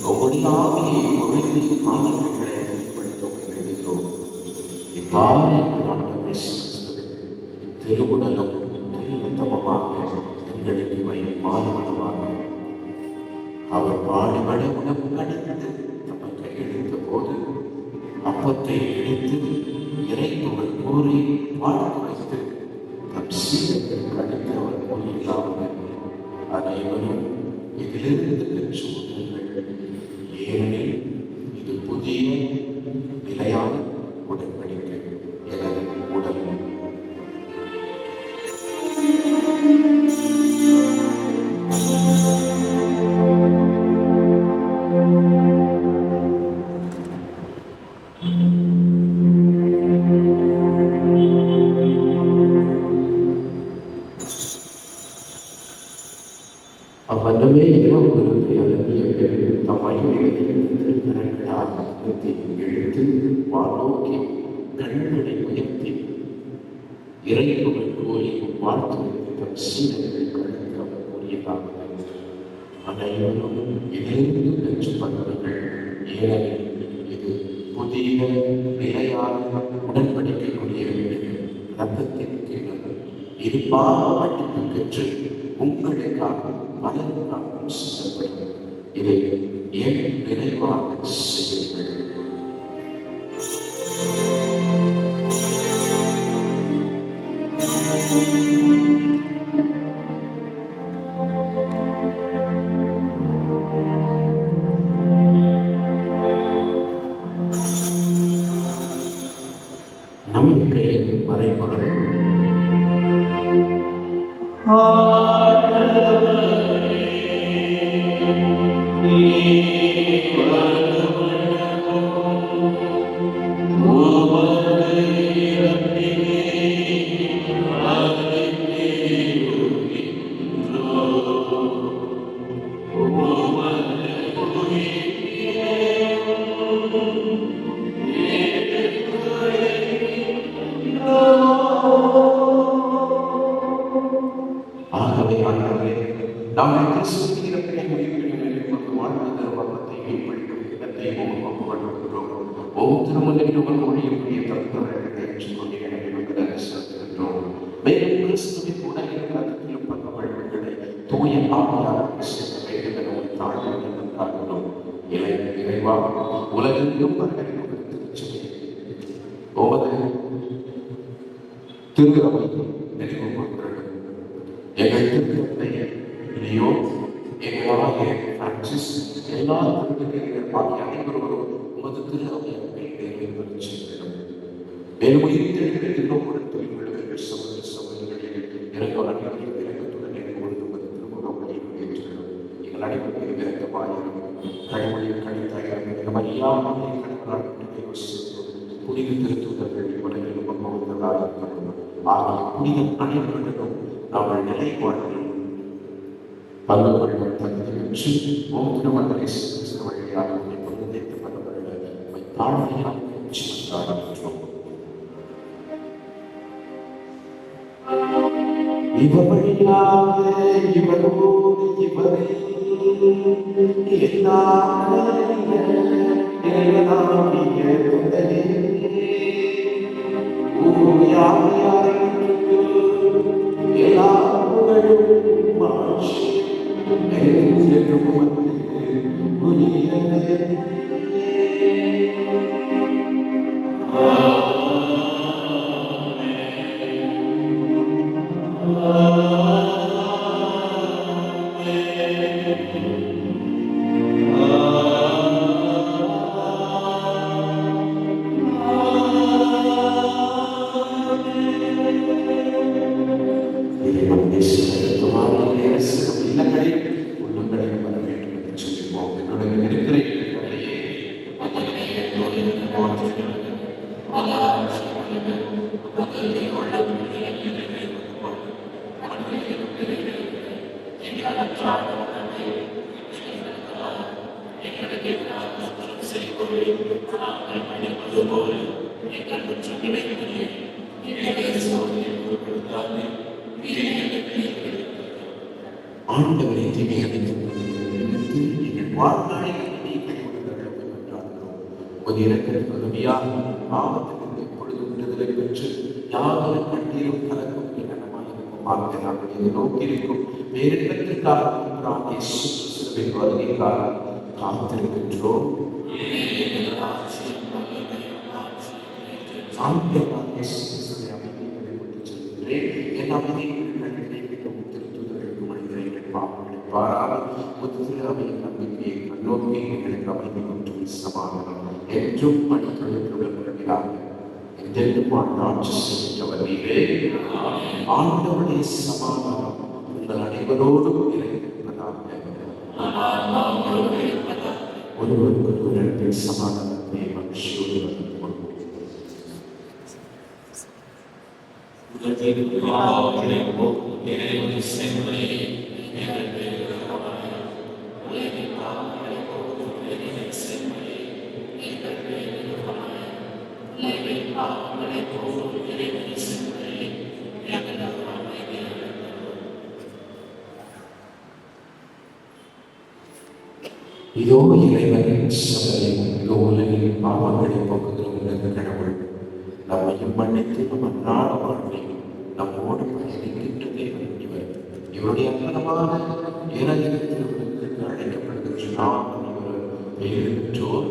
உங்களுடைய ஆவியை பொழுது ஆண்டவர்களை வெளிப்படுத்த வேண்டுகிறோம். இவ்வாறு ஆண்டவரே திருவுடலும் திருத்தமமாக எங்களுக்கு இவை மாறுபடுவாங்க. அவர் பாடுபட உணவு கடந்து தம்மை கையெழுத்த போது அப்பத்தை எடுத்து இறைத்துவர் கூறி வாழ்த்து வைத்து தம் சீடர்கள் கடந்து அவர் கூறியதாவது அனைவரும் இதிலிருந்து பெற்று உண்ணுங்கள், ஏனெனில் இது புதிய நிலையான உடன்படிக்கை எனது உடல். அவ்வளவே இறைவனுக்கு அழகிய தம் திருக்கரங்களால் எழுத்து வானோக்கி கண்களை உயர்த்தி இறைவன் கோரி வாழ்த்து தம் சீடர்கள் கடந்து அவர் கூறியதாக அனைவரும் இதிலிருந்து பெற்று பண்ணுங்கள், ஏனெனில் இது புதிய நிலையான உடன்படிக்கைக்குரிய ரத்தத்திற்கு இது பாவமன்னிப்பு பெற்று உங்களுக்காக பலருக்காகவும் சிந்தப்படும். இதை ஏன் நிறைவாக செய்யுங்கள். நம்பிக்கையின் மறைபொருள். ஆகவே ஆண்டவரே, நாங்கள் கிறிஸ்துவின் இறப்பினை உயிர்ப்பினை வாழ்ந்த வர்ணத்தை மேம்படுத்தும் இடத்தை உமக்கு வழங்குகிறோம். ஒவ்வொரு திருமணத்திலும் உங்கள் மொழியுடைய தத்துவங்களை ஏற்றுக்கொண்டு எனக்கு செலுத்துகின்றோம். மேலும் கிறிஸ்துவின் உடலிலும் ரத்தத்திலும் பக்க வழக்குகளை தூய ஆவியாளர் செல்ல வேண்டும் என ஒரு தாழ்வு என்றாலும் இறைவா உலகெங்கும் ஒவ்வொரு திரு அவை நினைவு கொள்கிறது. எங்கள் திருத்தத்தை இனியோ எங்களாகிய பிரான்சிஸ் எல்லா திருத்தங்கள் ஆகிய அனைவரும் உமது திரு அவையை நிறைவேற்றி செல்கிறோம். மேலும் உயிர்த்தெழுந்த கூடத்தில் விழுகிற சமூக சமூகங்களில் இறங்குடன் கொடுத்து உமது திருமுகங்களை ஏற்றுகிறோம். எங்கள் அனைவரும் இறக்கமாயிரும் கடவுளில் கணித்தாயிரம் மரியாதை கடவுளால் புனித திருத்தூதர்கள் உலகில் உமக்குவதாக ஆகிய புனித அனைவர்களும் நாங்கள் நிலை வாழ்வில் பங்கு கொள்ளும் தகுதி பெற்று ஓம் திருமணத்தை வழியாக புனிதைத்து பண்ணவர்கள் தாழ்மையாக இவர் வழியாக இவரோடு இவரே எல்லா ஆண்டவரை தீமைகளை எங்களுக்கு வாழ்நாளில் நீ கைவிடுதல் என்றார்களோ உமது இறக்கிறதுக்கு உதவியாக பாவத்திற்கு எப்பொழுது விடுதலை பெற்று யாதொரு கண்ணீரும் கலக்கும் இடமாயிருக்கும் நாங்கள் இதை நோக்கியிருக்கும் வேறிடத்திற்காக வருகைக்காக காத்திருக்கின்றோம். நம்பிக்கையை கண்ணோக்கி எங்களுக்கு அமைதி மற்றும் சமாதானம் என்றும் பணித்தொழில்கிறார் என்றென்றும் ஆட்சி செய்கின்றவர் நீரே. ஆண்டவருடைய சமாதானம் உங்கள் அனைவரோடும் இருப்பதாக. ஒருவருக்கு சமாதானத்தை மகிழ்ச்சியோடு இதோ இறைவனின் சபையில் உலகில் பாவங்களை போக்குகிற கடவுள் நம்மையும் மன்னித்து நம் அன்றாட வாழ்வில் நம்மோடு பயணிக்கின்ற தேவன் இவர். இவருடைய அற்புதமான இறைவனுக்கு அழைக்கப்படுகின்ற நாம் இவர் பெயர் பெற்றோர்.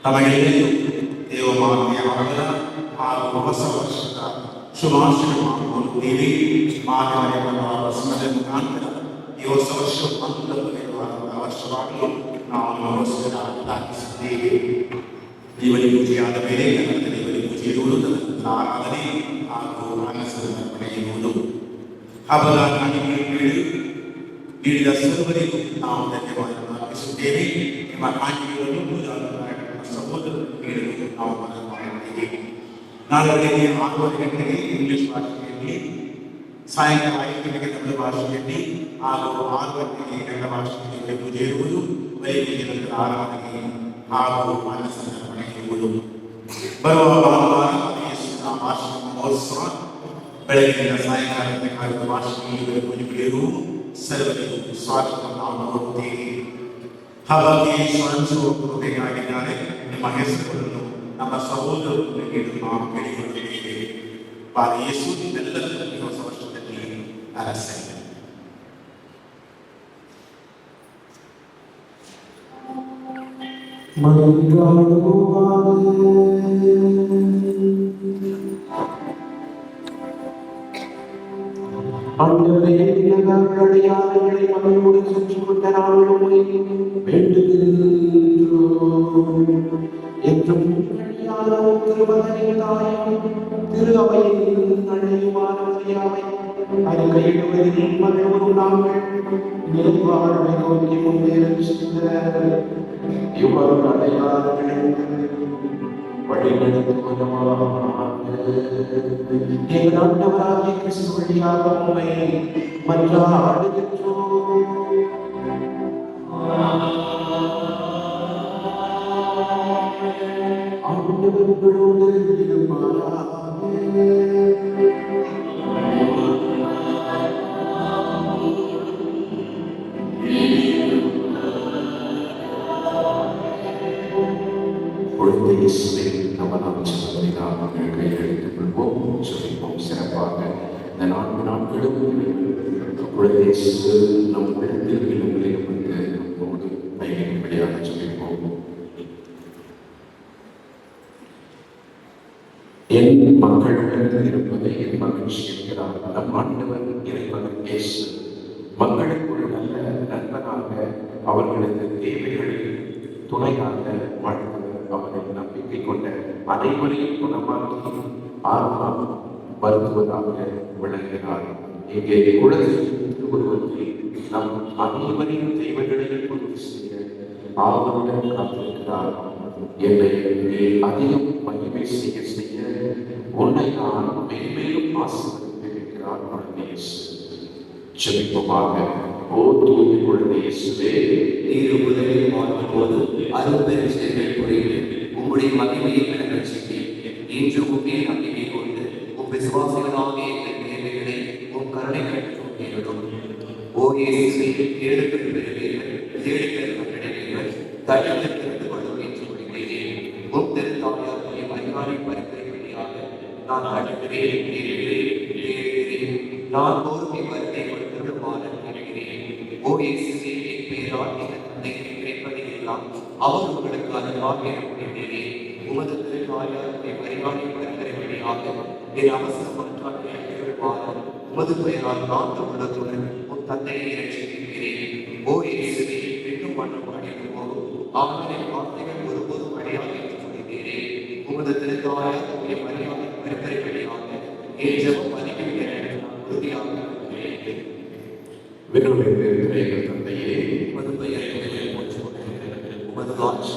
ತಮಗೆಲ್ಲರಿಗೂ ದೇವಮಾತೆಯ ಅವರ ಹಾಗೂ ಹೊಸ ವರ್ಷದ ಶುಭಾಶಯಗಳನ್ನು ಕೋರುತ್ತೀವಿ. ಮಾತೆಯವರ ಸ್ಮರಣೆ ಮುಖಾಂತರ ಈ ಹೊಸ ವರ್ಷ ಮಂಗಲಮಯವಾದ ವರ್ಷವಾಗಲು ನಾವು ನಮಸ್ಕಾರ ಪ್ರಾರ್ಥಿಸುತ್ತೇವೆ. ದೇವರ ಪೂಜೆಯಾದ ಮೇಲೆ ನಂತರ ದೇವರ ಪೂಜೆ ಇರುವುದು, ತದನಂತರ ಆರಾಧನೆ ಹಾಗೂ ಅನ್ನಸಮರ್ಪಣೆ ಇರುವುದು. ಹಬ್ಬದ ಕಾಣಿಕೆಯನ್ನು ನೀಡಿದ ಸರ್ವರಿಗೂ ನಾವು ಧನ್ಯವಾದಗಳನ್ನು ಅರ್ಪಿಸುತ್ತೇವೆ. ನಿಮ್ಮ ಕಾಣಿಕೆಗಳನ್ನು ಪೂಜಾ ಸಹೋದರರು ನೀಡಲು ನಾವು ಮನವಿ ಮಾಡುತ್ತೇವೆ. ನಾಳೆ ಬೆಳಗ್ಗೆ 6:30 ಗಂಟೆಗೆ ಇಂಗ್ಲಿಷ್ ಭಾಷೆಯಲ್ಲಿ, ಸಾಯಂಕಾಲ 5 ಗಂಟೆಗೆ ತಮಿಳು ಭಾಷೆಯಲ್ಲಿ ಹಾಗೂ 6 ಗಂಟೆಗೆ ಕನ್ನಡ ಭಾಷೆಯಲ್ಲಿ ಪೂಜೆ ಇರುವುದು. ವೈದ್ಯಕೀಯ ನಂತರ ಆರಾಧನೆ ಹಾಗೂ ಅನ್ನಸಮರ್ಪಣೆ ಇರುವುದು. ಬರುವ ಭಾನುವಾರ ವಾರ್ಷಿಕ ಮಹೋತ್ಸವ ಬೆಳಗ್ಗಿನಿಂದ ಸಾಯಂಕಾಲದ ಕಾಲದ ವಾರ್ಷಿಕ ಪೂಜೆಗಳಿರುವು. ಸರ್ವರಿಗೂ ಸ್ವಾಗತ ನಾವು ನೋಡುತ್ತೇವೆ. ಹಬ್ಬಕ್ಕೆ ಸ್ವಯಂಸೇವಕರಾಗಿದ್ದಾರೆ. ನಿಮ್ಮ ಹೆಸರುಗಳನ್ನು ನಮ್ಮ ಸಹೋದರರಿಗೆ ನಾವು ಕೇಳಿಕೊಳ್ಳುತ್ತೇವೆ. ಯೇಸು ನಿಮ್ಮೆಲ್ಲರನ್ನು ಹೊಸ ವರ್ಷದಲ್ಲಿ ಅರಸೆ. ஆண்டவரே, எங்களுடைய ஆவிகளை மகிழ்வோடு சென்றுகொண்ட நாங்கள் உம்மை வேண்டுகின்றோம். என்றும் அடியாரும் திருமகனின் தாயும் திரு அவையின் அன்னையுமான மரியாவை அறிக்கையிடுவதில் மகிழ்வோம். நாங்கள் நிலைவாழ்வை நோக்கி முன்னேறச் சென்ற இவ்வளவு அடையாளங்கள் எங்கள் ஆண்டவராகிய கிறிஸ்து வழியாக உம்மை மன்றாடுகின்றோம். ஆண்டவர் உங்களோடு இருப்பாராக. சிறப்பாக இந்த 4 நாட்களும் குழந்தை நம் இடத்தில் உங்களையும் வந்து நம்மோடு பயணிக்கும்படியாக சொல்லிப்போம். என் மக்களுடன் இருப்பதை என் மகிழ்ச்சி என்கிறார் நம் ஆண்டவர் இறைவன் இயேசு. மக்களுக்குள் நல்ல நண்பனாக, அவர்களது தேவைகளில் துணையாக வாழ்ந்தவர். அவர்கள் நம்பிக்கை கொண்ட அனைவரையும் குணமாக்கி ஆர்வம் வருத்துவதாக விளங்குகிறார். இங்கே குழந்தை உருவத்தில் நம் அனைவரின் தேவைகளையும் பூர்த்தி செய்ய ஆர்வமுடன் காத்திருக்கிறார். என்னை நீ அதிகம் மகிமை செய்ய செய்ய உன்னை நான் மேன்மேலும் ஆசீர்வதித்திருக்கிறார் குழந்தை இயேசு. ஜெபிப்போமாக. ஓ தூய குழந்தை இயேசுவே, நீர் உலகில் வாழும் போது அரும்பெரும் செயல்கள் புரிந்து உம்முடைய மகிமையை விளங்கச் செய்தீர். இன்று உம்மே நம்பிக்கை கொண்டு விசுவாசிகளாக எங்கள் தேவைகளை உன் கருணை கட்டும் கேளும். ஓ இயேசுவே, கேளுங்கள் பெறுவீர்கள், தேடுங்கள் கண்டடைவீர்கள், தட்டுங்கள் திறந்து கொள்ளும் என்று கூறுகிறேன். உன் திருத்தாயாருடைய மரியாதை பரிந்துரைப்படியாக நான் தட்டுகிறேன், தேடுகிறேன். நான் கோரும் இவ்வருத்தை கொடுத்திருமாறு கேட்கிறேன். ஓ இயேசுவே, என் பேரால் எங்கள் தந்தைக்கு கிடைப்பதை எல்லாம் அவர் உங்களுக்கு அதிகமாக இருக்கிறேன். உமது திருத்தாயாருடைய மரியாதை பரிந்துரைப்படியாக என் அவசர மன்றாட்டை அளித்திருப்பார். உமது பெயரால் காந்த உள்ளத்துடன் உன் தந்தையை ரட்சிக்கிறேன். ஓ இயேசுவே, இன்னும் மன்றம் அடைந்து போகும் ஆண்களின் வார்த்தைகள் ஒருபோதும் அடையாது என்று சொல்கிறேன். உமது திருத்தாயாருடைய மரியாதை பரிந்துரைப்படியாக என் ஜெபம் அதிகம் உறுதியாக எங்கள் தந்தையே, உமது பெயரை உமது ஆட்சி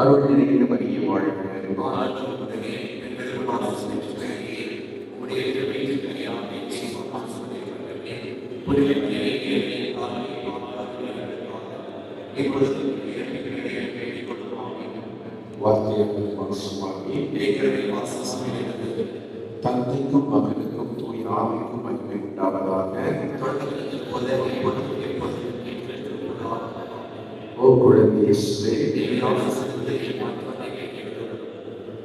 அருள் நிறைந்த மரியே வாழ்க. வார்த்தையை தந்தைக்கும் மகனுக்கும் தூய ஆவிக்கும் மகிமை உண்டாவதாக. ஓ குழந்தை இயேசுவே,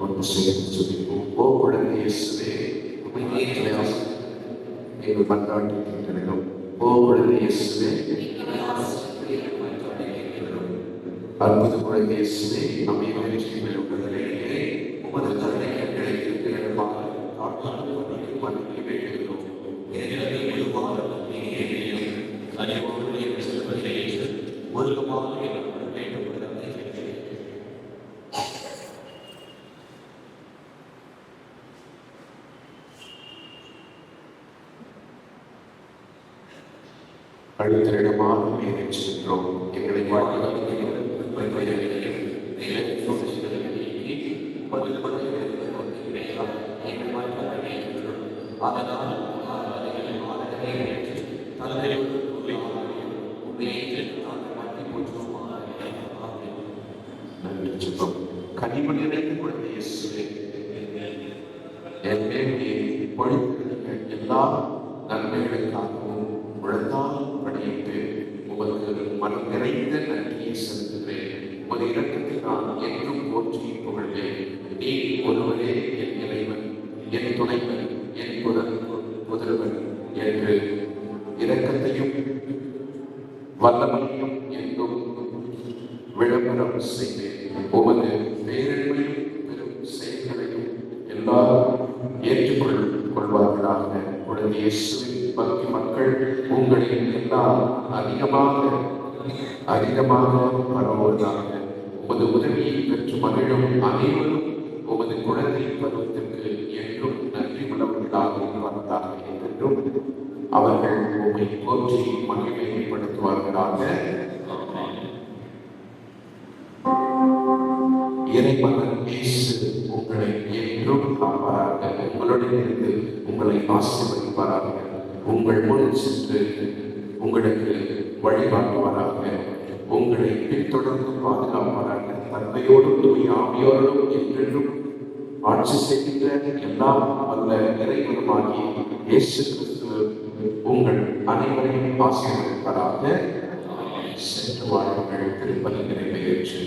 ஒன்று சேர்ந்து சொல்லிப்போம். ஓ குழந்தை இயேசுவே, எங்கள் மன்றாட்டை கேட்டறியும். ஓ குழந்தை இயேசுவே, அற்புத குழந்தை இயேசுவே, நம்மை வெற்றி பெறுவதிலே உமது கருணை கிடைக்கிறது இடமாக மன்னிக்க வேண்டுகிறோம். அழித்திடமாக மேலே சென்றோம். எங்களை கனிமணி நிறைந்த குழந்தை இயேசுவே, என் மேல் பொழிந்திருக்கிற எல்லா நன்மைகளுக்காகவும் முழந்தால் படியிட்டு உமது மனம் நிறைந்த நன்றியை செலுத்துகிறேன். உமது இரக்கத்தை நான் என்றும் போற்றி புகழ்வேன். நீ ஒருவரே என் இறைவன், என் துணைவன், என் முதல்வன் என்று இரக்கத்தையும் வல்லமையும் என்றும் விளம்பரம் செய்வேன். உமது பேரன்பையும் பெரும் செயல்களையும் எல்லாரும் ஏற்றுக்கொள்வார்களாக. குழந்தை இயேசுவின் பக்தி மக்கள் உங்களில் எல்லாம் அதிகமாக பரவுவதாக. உமது உதவியை பெற்று மகிழும் அனைவரும் உமது குழந்தை பருவத்திற்கு என்றும் நன்றி உள்ளவர்களாக இருப்பார்களாக என்றும் அவர்கள் உம்மை போற்றி மகிமைப்படுத்துவார்களாக. இறைமகன் இயேசு உங்களை என்றும் காப்பாராக. உங்களிடமிருந்து உங்களை ஆசீர்வதிப்பாராக. உங்கள் முன் சென்று உங்களுக்கு வழிகாட்டுவாராக. உங்களை பின்தொடர்ந்து பாதுகாப்பாராக. தன்மையோடும் தூய ஆவியோடும் என்றென்றும் ஆட்சி செய்கின்ற எல்லாம் வல்ல இறைவனுமாகிய இயேசு கிறிஸ்து உங்கள் அனைவரையும் ஆசீர்வதிப்பாராக. சென்று வாழ்வுகள் திருப்பதி நிறைவேற்று.